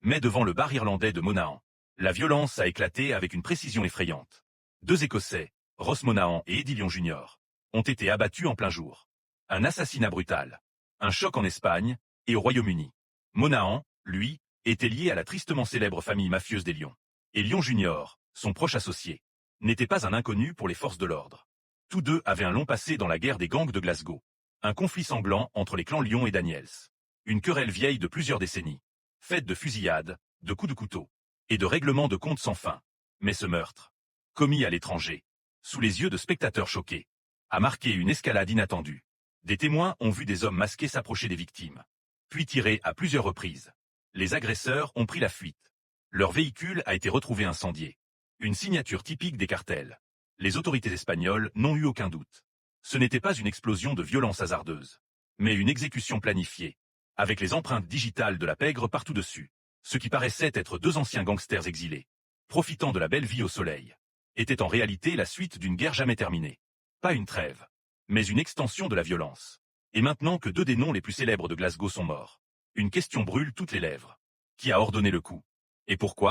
Mais devant le bar irlandais de Monaghan, la violence a éclaté avec une précision effrayante. 2 Écossais, Ross Monaghan et Eddie Lyon Jr., ont été abattus en plein jour. Un assassinat brutal. Un choc en Espagne et au Royaume-Uni. Monaghan, lui, était lié à la tristement célèbre famille mafieuse des Lyon. Et Lyon Jr., son proche associé, n'était pas un inconnu pour les forces de l'ordre. Tous deux avaient un long passé dans la guerre des gangs de Glasgow. Un conflit sanglant entre les clans Lyon et Daniels. Une querelle vieille de plusieurs décennies. Faite de fusillades, de coups de couteau, et de règlements de comptes sans fin. Mais ce meurtre, commis à l'étranger, sous les yeux de spectateurs choqués, a marqué une escalade inattendue. Des témoins ont vu des hommes masqués s'approcher des victimes, puis tirer à plusieurs reprises. Les agresseurs ont pris la fuite. Leur véhicule a été retrouvé incendié. Une signature typique des cartels. Les autorités espagnoles n'ont eu aucun doute. Ce n'était pas une explosion de violence hasardeuse, mais une exécution planifiée, avec les empreintes digitales de la pègre partout dessus. Ce qui paraissait être 2 anciens gangsters exilés, profitant de la belle vie au soleil, était en réalité la suite d'une guerre jamais terminée. Pas une trêve, mais une extension de la violence. Et maintenant que 2 des noms les plus célèbres de Glasgow sont morts, une question brûle toutes les lèvres. Qui a ordonné le coup? Et pourquoi?